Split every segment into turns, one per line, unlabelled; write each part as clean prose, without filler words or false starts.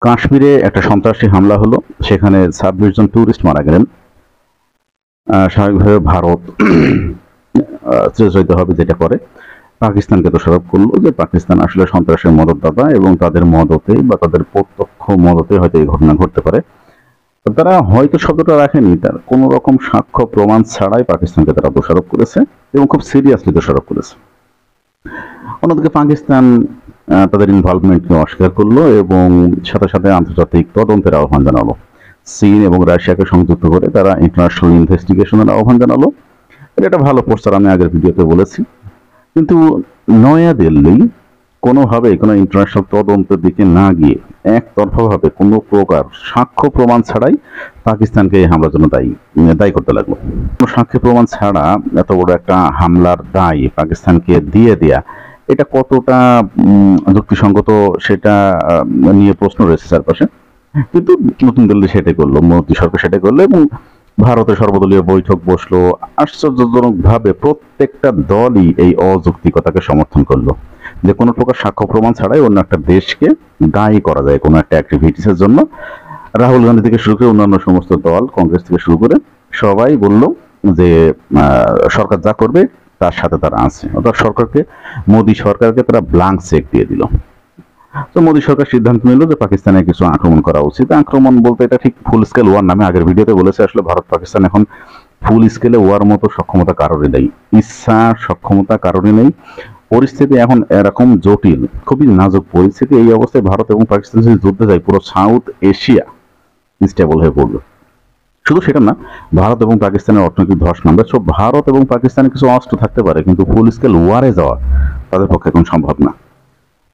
কাশ্মীরে একটা সন্ত্রাসী হামলা হলো, সেখানে 26 জন ট্যুরিস্ট মারা গেলেন। স্বাভাবিকভাবে ভারত জড়িত হবে, যেটা করে পাকিস্তানকে দোষারোপ করলো যে পাকিস্তান আসলে সন্ত্রাসের মদতদাতা এবং তাদের মদতে বা তাদের প্রত্যক্ষ মদতে হয়তো এই ঘটনা ঘটতে পারে। তারা হয়তো শব্দটা রাখেনি, তার কোন রকম সাক্ষ্য প্রমাণ ছাড়াই পাকিস্তানকে তারা দোষারোপ করেছে এবং খুব সিরিয়াসলি দোষারোপ করেছে। অন্যদিকে পাকিস্তান তাদের ইনভলভমেন্টকে অস্বীকার করলো এবং সাথে সাথে আন্তর্জাতিক তদন্তের আহ্বান জানালো। চীন এবং রাশিয়াকে সংযুক্ত করে তারা ইন্টারন্যাশনাল ইনভেস্টিগেশনের আহ্বান জানালো। এটা একটা ভালো প্রস্তাব, আমি আগের ভিডিওতে বলেছি। কিন্তু নয়াদিল্লি কোনোভাবেই কোনো ইন্টারন্যাশনাল তদন্তের দিকে না গিয়ে একতরফাভাবে কোনো প্রকার সাক্ষ্য প্রমাণ ছাড়াই পাকিস্তানকে এই হামলার জন্য দায়ী করতে লাগলো। কোনো সাক্ষ্য প্রমাণ ছাড়া এত বড় একটা হামলার দায় পাকিস্তানকে দিয়ে দেয়া, এটা কতটা যুক্তিসঙ্গত সেটা নিয়ে প্রশ্ন রয়েছে চারপাশে। কিন্তু নতুন দিল্লি সেটাই করলো, মোদী সরকার সেটাই করলো এবং ভারতের সর্বদলীয় বৈঠক বসলো। আশ্চর্যজনকভাবে প্রত্যেকটা দলই এই অযৌক্তিকতাকে সমর্থন করলো যে কোনো প্রকার সাক্ষ্য প্রমাণ ছাড়াই অন্য একটা দেশকে দায়ী করা যায় কোনো একটা অ্যাক্টিভিটিসের জন্য। রাহুল গান্ধী থেকে শুরু করে অন্যান্য সমস্ত দল, কংগ্রেস থেকে শুরু করে সবাই বলল যে সরকার যা করবে তার সাথে তারা আছে, অর্থাৎ মোদী সরকারকে তারা ব্ল্যাঙ্ক চেক দিয়ে দিল। তো মোদী সরকার সিদ্ধান্ত নিল যে পাকিস্তানে কিছু আক্রমণ করা উচিত। আক্রমণ বলতে এটা ঠিক ফুল স্কেল ওয়ার নামে আগের ভিডিওতে বলেছে। আসলে ভারত পাকিস্তান এখন ফুল স্কেলে ওয়ার মতো সক্ষমতা কারোরই নেই, ইচ্ছা সক্ষমতা কারোরই নেই। পরিস্থিতি এখন এরকম জটিল, খুবই নাজুক পরিস্থিতি। এই অবস্থায় ভারত এবং পাকিস্তান যদি যুদ্ধে যায়, পুরো সাউথ এশিয়া ইনস্টেবল হয়ে পড়বে। শুধু সেটা না, ভারত এবং পাকিস্তানের অর্থনৈতিক ধস নামবে। সো ভারত এবং পাকিস্তানে কিছু অস্ত্র থাকতে পারে, কিন্তু ফুল স্কেল ওয়ারে যাওয়া তাদের পক্ষে এখন সম্ভব না।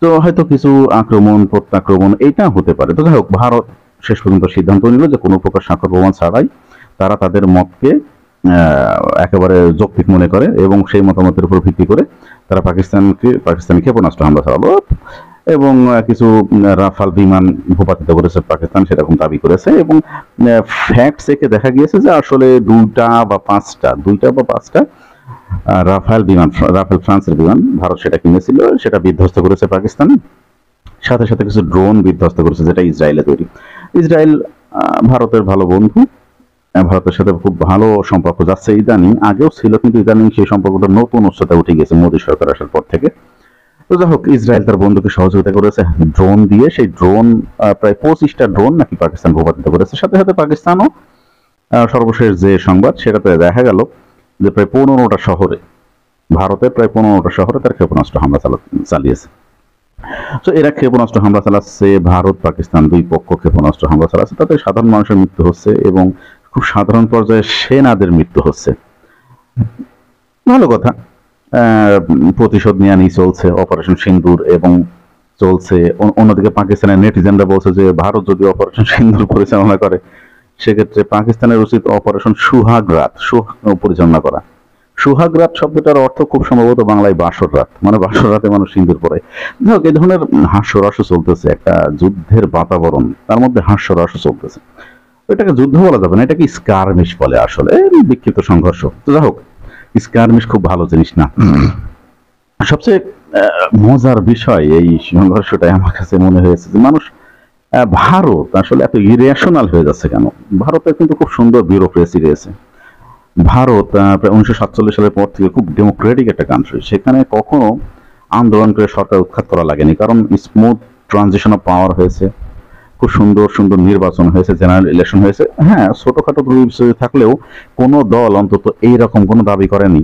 তো হয়তো কিছু আক্রমণ প্রত্যাক্রমণ এইটা হতে পারে। তো যাই হোক, ভারত শেষ পর্যন্ত সিদ্ধান্ত নিল যে কোনো প্রকার সাক্ষ্য প্রমাণ ছাড়াই তারা তাদের মতকে একেবারে যৌক্তিক মনে করে এবং সেই মতামতের উপর ভিত্তি করে তারা পাকিস্তানি ক্ষেপণাস্ত্র হামলা চালালো এবং কিছু রাফাল বিমান ভূপাতিত করেছে পাকিস্তান, সেরকম দাবি করেছে। এবং ফ্যাক্ট চেকে দেখা গিয়েছে যে আসলে দুইটা বা পাঁচটা রাফাল ফ্রান্সের বিমান ভারত সেটা কিনেছিল, সেটা বিধ্বস্ত করেছে পাকিস্তান। সাথে সাথে কিছু ড্রোন বিধ্বস্ত করেছে, যেটা ইসরায়েলে তৈরি। ইসরায়েল ভারতের ভালো বন্ধু, ভারতের সাথে খুব ভালো সম্পর্ক যাচ্ছে ইদানিং, আগেও ছিল, কিন্তু ইদানিং সেই সম্পর্কটা নতুন উচ্চতা উঠে গেছে মোদী সরকার আসার পর থেকে। তো যাই হোক, ইসরায়েল তার বন্ধুকে সহযোগিতা করেছে ড্রোন দিয়ে। সেই ড্রোন প্রায় 25টা ড্রোন নাকি পাকিস্তান ভূপাতিত করেছে। সাথে সাথে পাকিস্তানও সর্বশেষ যে সংবাদ সেটাতে দেখা গেল যে প্রায় 15টা শহরে, ভারতের প্রায় 15টা শহরে তার ক্ষেপণাস্ত্র হামলা চালিয়েছে। তো এরা ক্ষেপণাস্ত্র হামলা চালাচ্ছে, ভারত পাকিস্তান দুই পক্ষ ক্ষেপণাস্ত্র হামলা চালাচ্ছে, তাতে সাধারণ মানুষের মৃত্যু হচ্ছে এবং খুব সাধারণ পর্যায়ে সেনাদের মৃত্যু হচ্ছে। ভালো কথা, প্রতিশোধ নেওয়া চলছে, অপারেশন সিন্দুর এবং চলছে। অন্যদিকে পাকিস্তানের নেটিজেনরা বলছে যে ভারত যদি অপারেশন সিন্দুর পরিচালনা করে, সেক্ষেত্রে পাকিস্তানের উচিত অপারেশন সুহাগ রাত পরিচালনা করা। সুহাগ রাত শব্দটার অর্থ খুব সম্ভবত বাংলায় বাসর রাত, মানে বাসর রাতে মানুষ সিন্দুর পরে। যাক, এই ধরনের হাস্যরসও চলতেছে, একটা যুদ্ধের বাতাবরণ, তার মধ্যে হাস্যরসও চলতেছে। এটাকে যুদ্ধ বলা যাবে না, এটাকে স্কারমিশ বলে, আসলে বিক্ষিপ্ত সংঘর্ষ। তো যাই হোক, স্কারমিশ খুব ভালো জিনিস না। সবচেয়ে মজার বিষয় এই সংঘর্ষটাই আমার কাছে মনে হয়েছে যে ভারত আসলে এত ইরেশনাল হয়ে যাচ্ছে কেন। ভারতের কিন্তু খুব সুন্দর ব্যুরোক্রেসি রয়েছে। ভারত প্রায় 1947 সালের পর থেকে খুব ডেমোক্রেটিক একটা কান্ট্রি, সেখানে কখনো আন্দোলন করে সরকার উৎখাত করা লাগেনি, কারণ স্মুথ ট্রানজিশন অফ পাওয়ার হয়েছে, খুব সুন্দর সুন্দর নির্বাচন হয়েছে, জেনারেল ইলেকশন হয়েছে। হ্যাঁ, ছোটখাটো বিষয় থাকলেও কোনো দল অন্তত এইরকম কোনো দাবি করেনি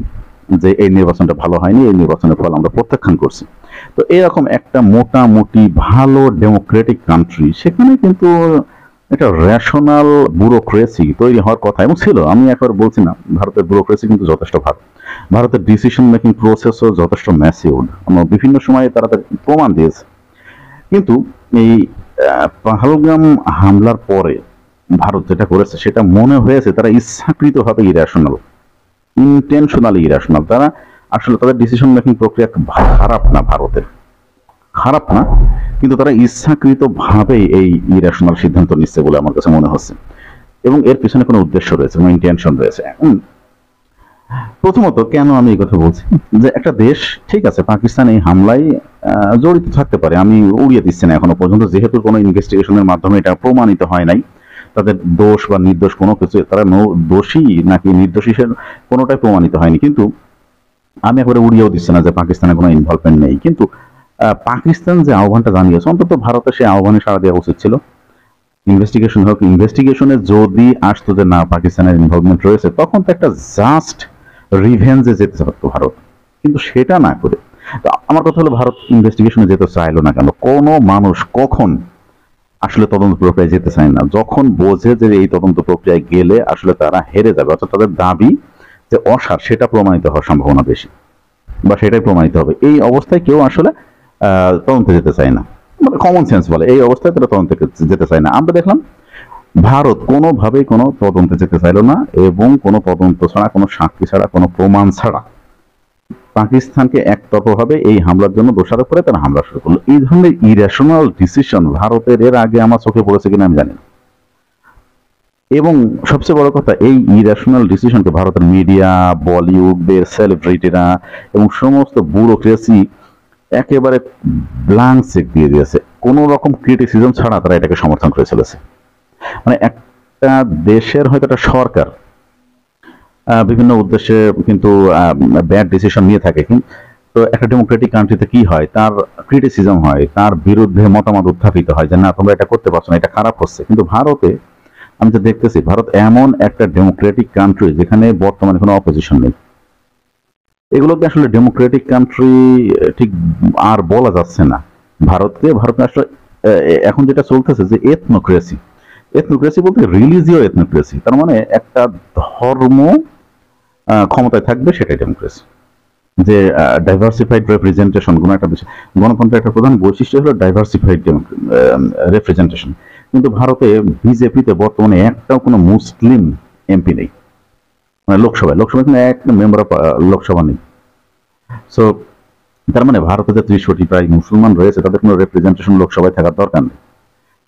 যে এই নির্বাচনটা ভালো হয়নি, এই নির্বাচনের ফল আমরা প্রত্যাখ্যান করছি। তো এরকম একটা মোটামুটি ভালো ডেমোক্রেটিক কান্ট্রি, সেখানে কিন্তু একটা রেশনাল ব্যুরোক্রেসি তৈরি হওয়ার কথা এবং ছিল। আমি একবার বলছি না, ভারতের ব্যুরোক্রেসি কিন্তু যথেষ্ট ভালো, ভারতের ডিসিশন মেকিং প্রসেসও যথেষ্ট ম্যাসিউড, বিভিন্ন সময়ে তারা প্রমাণ দিয়েছে। কিন্তু এই পহলগাম হামলার পরে ভারত যেটা করেছে সেটা মনে হয়েছে তারা ইচ্ছাকৃতভাবে ইরেশনাল, ইন্টেনশনালি ইরেশনাল। তারা আসলে তাদের ডিসিশন মেকিং প্রক্রিয়া খারাপ না, ভারতের খারাপ না, কিন্তু তারা ইচ্ছাকৃতভাবেই এই ইরেশনাল সিদ্ধান্ত নিচ্ছে বলে আমার কাছে মনে হচ্ছে এবং এর পিছনে কোনো উদ্দেশ্য রয়েছে, কোনো ইন্টেনশন রয়েছে। প্রথমত কেন আমি এই কথা বলছি, যে একটা দেশ, ঠিক আছে পাকিস্তান এই হামলায় জড়িত থাকতে পারে, আমি উড়িয়ে দিচ্ছি না এখনো পর্যন্ত, যেহেতু কোনো ইনভেস্টিগেশনের মাধ্যমে এটা প্রমাণিত হয় নাই তাদের দোষ বা নির্দোষ কোনো কিছু, তারা দোষী নাকি নির্দোষী সে কোনোটাই প্রমাণিত হয়নি। কিন্তু আমি একবারে উড়িয়েও দিচ্ছি না যে পাকিস্তানের কোনো ইনভলভমেন্ট নেই, কিন্তু পাকিস্তান যে আহ্বানটা জানিয়েছে অন্তত ভারতের সেই আহ্বানে সাড়া দেওয়া উচিত ছিল। ইনভেস্টিগেশন হোক, ইনভেস্টিগেশনে যদি আসতো যে না পাকিস্তানের ইনভলভমেন্ট রয়েছে, তখন তো একটা জাস্ট রিভেঞ্জে যেতে পারতো ভারত, কিন্তু সেটা না করে। তো আমার কথা হলো, ভারত ইনভেস্টিগেশনে যেতে চাইলো না কেন? কোনো মানুষ কখন আসলে তদন্ত প্রক্রিয়ায় যেতে চায় না? যখন বোঝে যে এই তদন্ত প্রক্রিয়ায় গেলে আসলে তারা হেরে যাবে, অর্থাৎ তাদের দাবি যে অসার সেটা প্রমাণিত হওয়ার সম্ভাবনা বেশি, বা সেটাই প্রমাণিত হবে, এই অবস্থায় কেউ আসলে তদন্তে যেতে চায় না। মানে কমন সেন্স বলে এই অবস্থায় তারা তদন্তে যেতে চায় না। আমরা দেখলাম ভারত কোনোভাবেই কোনো তদন্তে যেতে চাইল না, এবং কোনো তদন্ত ছাড়া, কোনো সাক্ষী ছাড়া, কোনো প্রমাণ ছাড়া পাকিস্তানকে একতরফাভাবে এই হামলার জন্য দোষারোপ করে তারা হামলা শুরু করলো। এই ধরনের ইরেশনাল ডিসিশন ভারতের এর আগে আমার চোখে পড়েছে কিনা আমি জানি না। এবং সবচেয়ে বড় কথা, এই ইরেশনাল ডিসিশনকে ভারতের মিডিয়া, বলিউডের সেলিব্রিটিরা এবং সমস্ত ব্যুরোক্রেসি একেবারে ব্ল্যাঙ্ক চেক দিয়ে দিয়েছে। কোনো রকম ক্রিটিসিজম ছাড়া তারা এটাকে সমর্থন করে চলেছে। মানে একটা দেশের হয়তো একটা সরকার বিভিন্ন উদ্দেশ্যে কিন্তু ব্যাড ডিসিশন নিয়ে থাকে, তো একটা ডেমোক্রেটিক কান্ট্রিতে কি হয়, তার ক্রিটিসিজম হয়, তার বিরুদ্ধে মতামত উত্থাপিত হয় যে না তোমরা এটা করতে পারছো না, এটা খারাপ হচ্ছে। কিন্তু ভারতে আমি তো দেখতেছি, ভারত এমন একটা ডেমোক্রেটিক কান্ট্রি যেখানে বর্তমানে কোনো অপোজিশন নেই। এগুলোকে আসলে ডেমোক্রেটিক কান্ট্রি ঠিক আর বলা যাচ্ছে না। ভারতে আসলে এখন যেটা চলতেছে যে এথনোক্রেসি, এথনোক্রেসি বলতে রিলিজিও এথনোক্রেসি, তার মানে একটা ধর্ম ক্ষমতায় থাকবে, সেটাই ডেমোক্রেসি। যে ডাইভার্সিফাইড রেপ্রেজেন্টেশন, কোনো একটা দেশে গণতন্ত্রের একটা প্রধান বৈশিষ্ট্য হলো ডাইভার্সিফাইড রেপ্রেজেন্টেশন। কিন্তু ভারতে বিজেপিতে বর্তমানে একটাও কোনো মুসলিম এমপি নেই, মানে লোকসভায় কিন্তু এক মেম্বার অফ লোকসভা নেই। সো তার মানে ভারতে যে 30 কোটি প্রায় মুসলমান রয়েছে, তাদের কোনো রেপ্রেজেন্টেশন লোকসভায় থাকার দরকার নেই।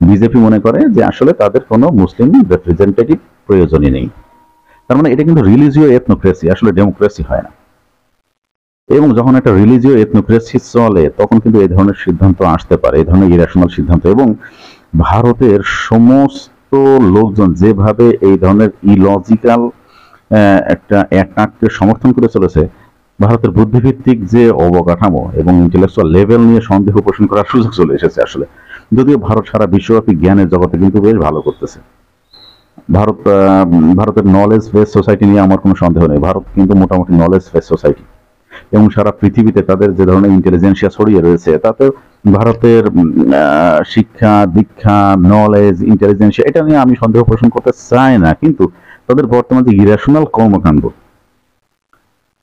বিজেপি মনে করে যে আসলে তাদের কোনো মুসলিম রিপ্রেজেন্টেটিভ প্রয়োজনই নেই। তার মানে এটা কিন্তু রিলিজিও এথনোক্রেসি, আসলে ডেমোক্রেসি হয় না। এবং যখন একটা রিলিজিও এথনোক্রেসি চলে, তখন কিন্তু এই ধরনের সিদ্ধান্ত আসতে পারে, এই ধরনের ইরেশনাল সিদ্ধান্ত। এবং ভারতের সমস্ত লোকজন যেভাবে এই ধরনের ইলজিক্যাল একটা অ্যাটাককে সমর্থন করে চলেছে, ভারতের বুদ্ধিভিত্তিক যে অবকাঠামো এবং ইন্টেলেকচুয়াল লেভেল নিয়ে সন্দেহ পোষণ করার সুযোগ চলে এসেছে আসলে। যদিও ভারত সারা বিশ্বব্যাপী জ্ঞানের জগতে কিন্তু বেশ ভালো করতেছে। ভারতের নলেজ বেস সোসাইটি নিয়ে আমার কোনো সন্দেহ নেই, ভারত কিন্তু মোটামুটি নলেজ বেস সোসাইটি। এবং সারা পৃথিবীতে তাদের যে ধরনের ইন্টেলিজেন্সিয়া ছড়িয়ে রয়েছে, তাতে ভারতের শিক্ষা দীক্ষা, নলেজ, ইন্টেলিজেন্সিয়া, এটা নিয়ে আমি সন্দেহ পোষণ করতে চাই না। কিন্তু তাদের বর্তমান যে ইরেশনাল কর্মকাণ্ড,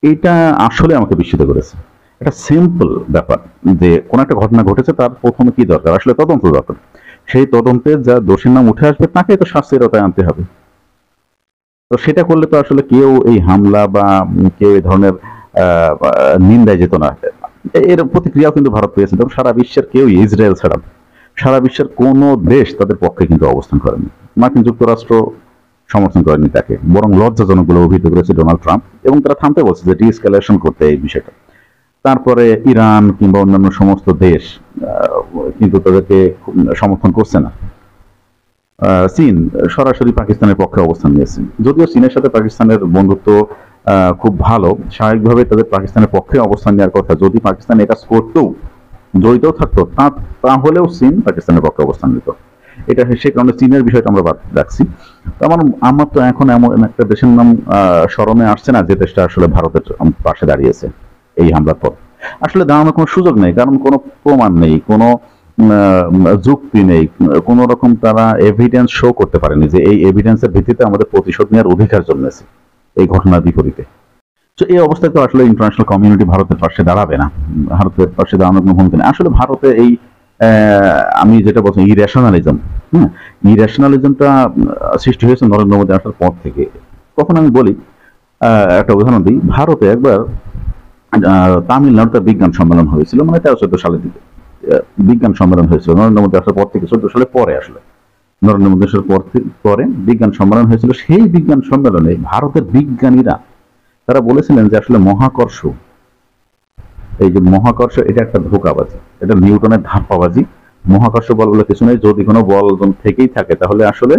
এটা আসলে আমাকে বিস্মিত করেছে। এটা সিম্পল ব্যাপার যে কোন একটা ঘটনা ঘটেছে, তার প্রথমে কি দরকার, আসলে তদন্ত দরকার। সেই তদন্তে যা দোষীর নাম উঠে আসবে তাকে তো শাস্তির আওতায় আনতে হবে। তো সেটা করলে তো আসলে কেউ এই হামলা বা কেউ এই ধরনের নিন্দায় যেত না। এর প্রতিক্রিয়াও কিন্তু ভারত পেয়েছে। তবে সারা বিশ্বের কেউ, ইসরায়েল ছাড়া সারা বিশ্বের কোন দেশ তাদের পক্ষে কিন্তু অবস্থান করেনি। মার্কিন যুক্তরাষ্ট্র সমর্থন করেনি তাকে, বরং লজ্জাজনক বলে অভিহিত করেছে ডোনাল্ড ট্রাম্প, এবং তারা থামতে বলছে যে ডিএসকেলেশন করতে এই বিষয়টা। তারপরে ইরান কিংবা অন্যান্য সমস্ত দেশ কিন্তু তাদেরকে সমর্থন করছে না। চীন সরাসরি পাকিস্তানের পক্ষে অবস্থান নিয়েছে, যদিও চীনের সাথে পাকিস্তানের বন্ধুত্ব খুব ভালো, স্বাভাবিকভাবে তাদের পাকিস্তানের পক্ষে অবস্থান নেওয়ার কথা। যদি পাকিস্তান এটা করতেও, জড়িত থাকতো, তাহলেও চীন পাকিস্তানের পক্ষে অবস্থান নিত। এটা সে কারণে চীনের বিষয়টা আমরা বাদ রাখছি। আমার তো এখন এমন একটা দেশের নাম স্মরণে আসছে না যে দেশটা আসলে ভারতের পাশে দাঁড়িয়েছে এই হামলার পর। আসলে দাঁড়ানোর কোনো সুযোগ নেই, কারণ কোনো প্রমাণ নেই, কোনো যুক্তি নেই, কোন রকম তারা এভিডেন্স শো করতে পারেনি যে এই এভিডেন্সের ভিত্তিতে আমাদের প্রতিশোধ নেওয়ার অধিকার জন্মেছে এই ঘটনার বিপরীতে। তো এই অবস্থায় তো আসলে ইন্টারন্যাশনাল কমিউনিটি ভারতের পাশে দাঁড়াবে না, ভারতের পাশে দাঁড়ানোর কোনো ভূমিকা নেই। আসলে ভারতে এই আমি যেটা বলছি ইরেশনালিজম, ইরেশনালিজমটা সৃষ্টি হয়েছে নরেন্দ্র মোদী আসার পর থেকে। কখন আমি বলি, একটা উদাহরণ দিই। ভারতে একবার তামিলনাড়ুতে বিজ্ঞান সম্মেলন হয়েছিল, মানে 13-14 সালের দিকে বিজ্ঞান সম্মেলন হয়েছিল। নরেন্দ্র মোদী আসার পর থেকে 14 সালে পরে আসলে নরেন্দ্র মোদী আসার পরে বিজ্ঞান সম্মেলন হয়েছিল। সেই বিজ্ঞান সম্মেলনে ভারতের বিজ্ঞানীরা তারা বলেছিলেন যে আসলে মহাকর্ষ, এই যে মহাকর্ষ এটা একটা ধোঁকাবাজি, এটা নিউটনের ধাপ্পাবাজি। মহাকর্ষ বল বলে কিছু নেই, যদি কোনো বল থেকেই থাকে তাহলে আসলে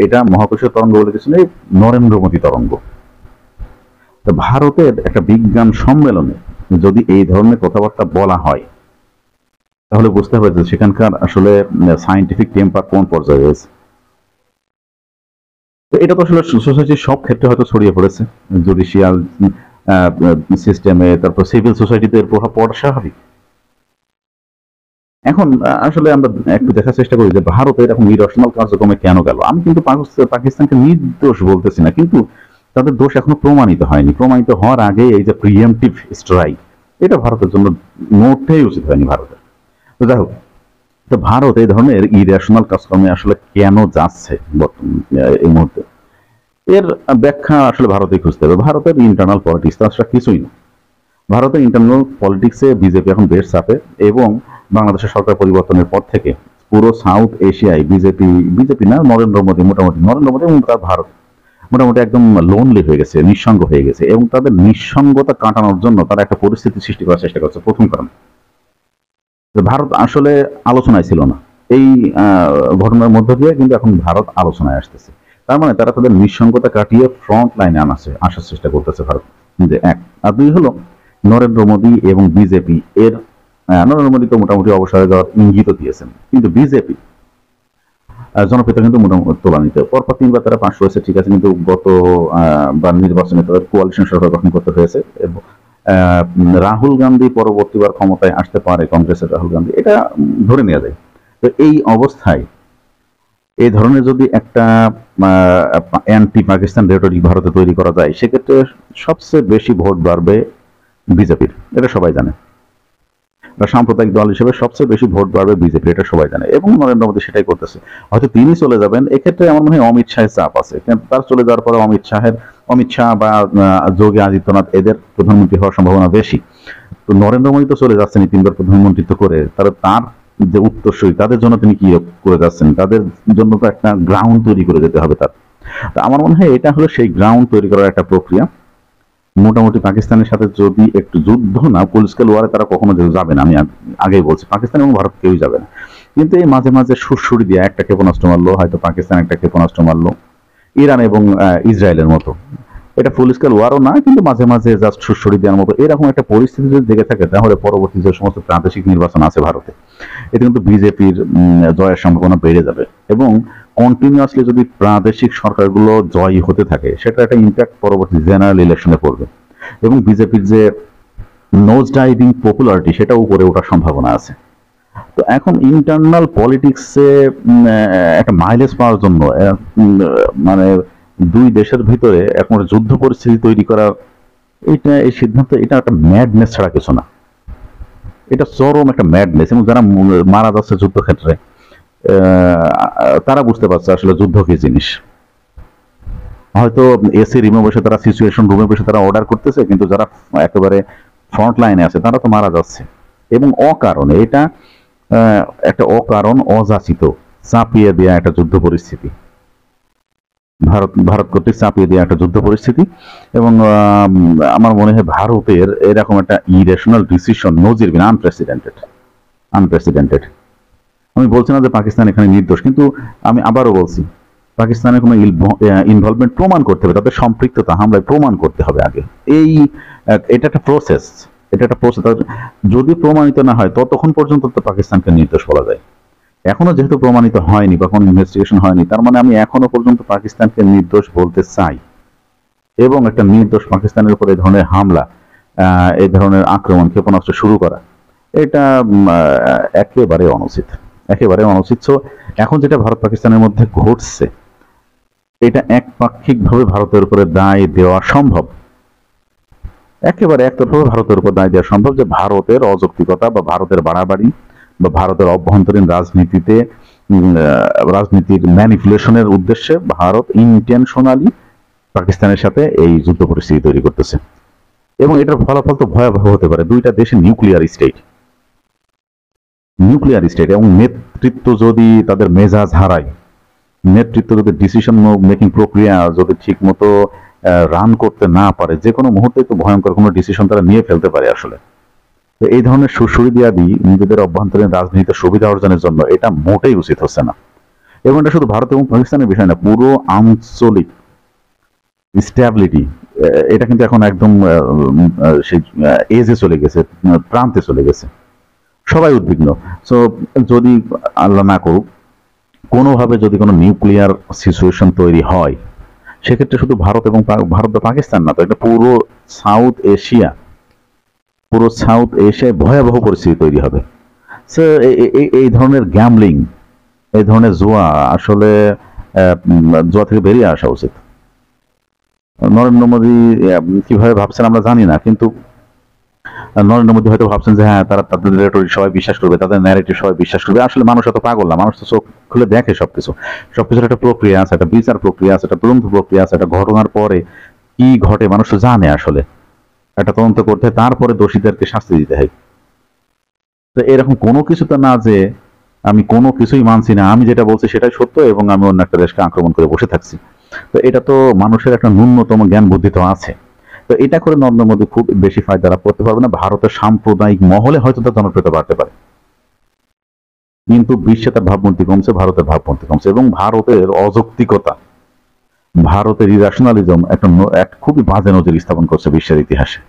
এটা মহাকর্ষীয় তরঙ্গ বলে কিছু নেই, নরেন্দ্র মোদী তরঙ্গ। তো ভারতের একটা বিজ্ঞান সম্মেলনে যদি এই ধরনের কথাবার্তা বলা হয় তাহলে বুঝতে হবে যে সেখানকার আসলে সায়েন্টিফিক টেম্পার কোন পর্যায়ে রয়েছে। তো এটা তো আসলে সোসাইটির সব ক্ষেত্রে হয়তো ছড়িয়ে পড়েছে, জুডিশিয়াল সিস্টেমে, তারপর সিভিল সোসাইটিতে এর প্রভাব পড়া স্বাভাবিক। এখন আসলে আমরা একটু দেখার চেষ্টা করি যে ভারত এরকম ইরেশনাল কার্যক্রমে কেন গেল। আমি কিন্তু পাকিস্তানকে নির্দোষ বলতেছি না, কিন্তু তাদের দোষ এখনো প্রমাণিত হয়নি। প্রমাণিত হওয়ার আগে এই যে প্রিএমটিভ স্ট্রাইক, এটা ভারতের জন্য মোটেই উচিত হয়নি ভারতের। তো যাই হোক, তো ভারত এই ধরনের ইরেশনাল কাজকর্মে আসলে কেন যাচ্ছে এই মুহূর্তে, এর ব্যাখ্যা আসলে ভারতেই খুঁজতে হবে। ভারতের ইন্টারনাল পলিটিক্স তাছাড়া কিছুই না। ভারতের ইন্টারনাল পলিটিক্সে বিজেপি এখন বেশ চাপে, এবং বাংলাদেশের সরকার পরিবর্তনের পর থেকে পুরো সাউথ এশিয়ায় বিজেপি না, নরেন্দ্র মোদী, মোটামুটি নরেন্দ্র মোদী এবং তার ভারত মোটামুটি একদম লোনলি হয়ে গেছে, নিঃসঙ্গ হয়ে গেছে, এবং তাদের নিঃসঙ্গতা কাটানোর জন্য তারা একটা পরিস্থিতি সৃষ্টি করার চেষ্টা করছে। প্রথম কারণ, ভারত আসলে আলোচনায় ছিল না। এই ঘটনার মধ্য দিয়ে কিন্তু এখন ভারত আলোচনায় আসতেছে। তার মানে তারা তাদের নিঃসঙ্গতা কাটিয়ে ফ্রন্ট লাইনে আসার চেষ্টা করতেছে ভারত। যে এক, আর দুই হলো নরেন্দ্র মোদী এবং বিজেপি এর, নরেন্দ্র মোদী তো মোটামুটি অবসরে যাওয়ার ইঙ্গিত দিয়েছেন, কিন্তু বিজেপি জনপ্রিয়তা কিন্তু মোটামুটি তোলান্বিত। পরপর 3বার তারা পাশ হয়েছে, ঠিক আছে, কিন্তু গত নির্বাচনে তাদের কোয়ালিশন সরকার গঠন করতে হয়েছে। এবং রাহুল গান্ধী পরবর্তীবার ক্ষমতায় আসতে পারে, কংগ্রেসের রাহুল গান্ধী, এটা ধরে নেওয়া যায়। তো এই অবস্থায় এই ধরনের যদি একটা অ্যান্টি পাকিস্তান রেটরিক ভারতে তৈরি করা যায়, সেক্ষেত্রে সবচেয়ে বেশি ভোট বাড়বে বিজেপির, এটা সবাই জানে। সাম্প্রদায়িক দল হিসেবে সবচেয়ে বেশি ভোট বাড়বে বিজেপি, এটা সবাই জানে, এবং নরেন্দ্র মোদী সেটাই করতেছে। হয়তো তিনি চলে যাবেন, এক্ষেত্রে আমার মনে হয় অমিত শাহের চাপ আছে। তার চলে যাওয়ার পরে অমিত শাহ বা যোগী আদিত্যনাথ এদের প্রধানমন্ত্রী হওয়ার সম্ভাবনা বেশি। তো নরেন্দ্র মোদী তো চলে যাচ্ছেন 3বার প্রধানমন্ত্রিত্ব করে, তার যে উত্তরসূরি তাদের জন্য তিনি কি করে যাচ্ছেন, তাদের জন্য তো একটা গ্রাউন্ড তৈরি করে যেতে হবে তার। তো আমার মনে হয় এটা হলো সেই গ্রাউন্ড তৈরি করার একটা প্রক্রিয়া। মোটামুটি পাকিস্তানের সাথে যদি একটু যুদ্ধ না, পলিটিক্যাল ওয়ারে তারা কখনো যাবে না, আমি আগেই বলছি, পাকিস্তান এবং ভারত কেউই যাবে না। কিন্তু এই মাঝে মাঝে সুরসুরি দিয়ে একটা ক্ষেপণাস্ত্র মারলো, হয়তো পাকিস্তান একটা ক্ষেপণাস্ত্র মারলো, ইরান এবং ইসরায়েলের মতো, এটা পলিটিক্যাল ওয়ারও না, কিন্তু মাঝে মাঝে জাস্ট সুরসুরি দেওয়ার মতো এরকম একটা পরিস্থিতি যদি দেখে থাকে, তাহলে পরবর্তী যে সমস্ত প্রাদেশিক নির্বাচন আছে ভারতে, এতে কিন্তু বিজেপির জয়ের সম্ভাবনা বেড়ে যাবে। এবং কন্টিনিউয়াসলি যদি প্রাদেশিক সরকারগুলো জয়ী হতে থাকে, সেটা একটা ইম্প্যাক্ট পরবর্তী জেনারেল ইলেকশনে পড়বে, এবং বিজেপির যে নোজ ডাইভিং পপুলারিটি সেটা উপরে ওঠার সম্ভাবনা আছে। তো এখন ইন্টারনাল পলিটিক্সে একটা মাইলেজ পাওয়ার জন্য মানে দুই দেশের ভিতরে এখন যুদ্ধ পরিস্থিতি তৈরি করার এই সিদ্ধান্ত, এটা একটা ম্যাডনেস ছাড়া কিছু না। এটা চরম একটা ম্যাডনেস, এবং যারা মারা যাচ্ছে যুদ্ধক্ষেত্রে তারা বুঝতে পারছে আসলে যুদ্ধ কি জিনিস। হয়তো এসি রুমে বসে তারা, সিচুয়েশন রুমে বসে তারা অর্ডার করতেছে, কিন্তু যারা একেবারে ফ্রন্ট লাইনে আছে তারা তো মারা যাচ্ছে, এবং অকারণে এটা একটা অকারণ অযাচিত চাপিয়ে দেওয়া একটা যুদ্ধ পরিস্থিতি, ভারত কর্তৃক চাপিয়ে দেওয়া একটা যুদ্ধ পরিস্থিতি। এবং আমার মনে হয় ভারতের এরকম একটা ইরেশনাল ডিসিশন নজিরবিহীন, আনপ্রেসিডেন্টেড। আমি বলছি না যে পাকিস্তান এখানে নির্দোষ, কিন্তু আমি আবারও বলছি, পাকিস্তানের কোনো ইনভলভমেন্ট প্রমাণ করতে হবে, তাদের সম্পৃক্ততা হামলায় প্রমাণ করতে হবে আগে। এটা একটা প্রসেস, যদি প্রমাণিত না হয় ততক্ষণ পর্যন্ত তো পাকিস্তানকে নির্দোষ বলা যায়। এখনো যেহেতু প্রমাণিত হয়নি বা কোনো ইনভেস্টিগেশন হয়নি, তার মানে আমি এখনো পর্যন্ত পাকিস্তানকে নির্দোষ বলতে চাই। এবং একটা নির্দোষ পাকিস্তানের উপর এই ধরনের হামলা, এই ধরনের আক্রমণ, ক্ষেপণাস্ত্র শুরু করা, এটা একেবারে অনুচিত। সো এখন যেটা ভারত পাকিস্তানের মধ্যে ঘটছে, এটা একপাক্ষিকভাবে ভারতের উপরে দায় দেওয়া সম্ভব, একেবারে একতরফাভাবে ভারতের উপর দায় দেওয়া সম্ভব, যে ভারতের অযৌক্তিকতা বা ভারতের বাড়াবাড়ি বা ভারতের অভ্যন্তরীণ রাজনীতির ম্যানিপুলেশনের উদ্দেশ্যে ভারত ইন্টেনশনালি পাকিস্তানের সাথে এই যুদ্ধ পরিস্থিতি তৈরি করতেছে। এবং এটার ফলাফল তো ভয়াবহ হতে পারে। দুইটা দেশে নিউক্লিয়ার স্টেট, এবং নেতৃত্ব যদি তাদের মেজাজ হারায়, নেতৃত্ব যদি ডিসিশন মেকিং প্রক্রিয়া যদি ঠিক মতো রান করতে না পারে, যে কোনো মুহূর্তে তো ভয়ঙ্কর কোনো ডিসিশন তারা নিয়ে ফেলতে পারে আসলে। তো এই ধরনের সুশুরিদিয়াদি নিজেদের অভ্যন্তরীণ রাজনীতিতে সুবিধা অর্জনের জন্য এটা মোটেই উচিত হচ্ছে না। এবং এটা শুধু ভারত এবং পাকিস্তানের বিষয় না, পুরো আঞ্চলিক স্ট্যাবিলিটি এটা কিন্তু এখন একদম সেই এজে চলে গেছে, প্রান্তে চলে গেছে, সবাই উদ্বিগ্ন। সো যদি আল্লাহ না করুক কোনোভাবে যদি কোনো নিউক্লিয়ার সিচুয়েশন তৈরি হয়, সেক্ষেত্রে শুধু ভারত এবং ভারত বা পাকিস্তান না, তো এটা পুরো সাউথ এশিয়ায় ভয়াবহ পরিস্থিতি তৈরি হবে। সো এই ধরনের গ্যামলিং, এই ধরনের জুয়া আসলে জুয়া থেকে বেরিয়ে আসা উচিত। নরেন্দ্র মোদী কিভাবে ভাবছেন আমরা জানি না, কিন্তু নরেন্দ্র মোদী হয়তো ভাবছেন যে হ্যাঁ তারা তাদের রেটরিক সবাই বিশ্বাস করবে, তাদের ন্যারেটিভ সবাই বিশ্বাস করবে। আসলে মানুষ এত পাগল না, মানুষ তো চোখ খুলে দেখে সবকিছুর একটা প্রক্রিয়া আছে, একটা বিচার প্রক্রিয়া আছে, একটা তদন্ত প্রক্রিয়া আছে, একটা ঘটনার পরে কি ঘটে মানুষ তো জানে। আসলে একটা তদন্ত করতে তারপরে দোষীদেরকে শাস্তি দিতে হয়। তো এরকম কোনো কিছু তো না যে আমি কোনো কিছুই মানছি না, আমি যেটা বলছি সেটাই সত্য এবং আমি অন্য একটা দেশকে আক্রমণ করে বসে থাকছি। তো এটা তো মানুষের একটা ন্যূনতম জ্ঞান বুদ্ধি তো আছে। তো এটা করে নরেন্দ্র মোদী খুব বেশি ফায়দা লাভ করতে পারবে না। ভারতের সাম্প্রদায়িক মহলে হয়তো তার জনপ্রিয়তা বাড়তে পারে, কিন্তু বিশ্বে তার ভাবমূর্তি কমছে, ভারতের ভাবমূর্তি কমছে, এবং ভারতের অযৌক্তিকতা, ভারতের ইরাশনালিজম একটা খুবই বাজে নজির স্থাপন করছে বিশ্বের ইতিহাসে।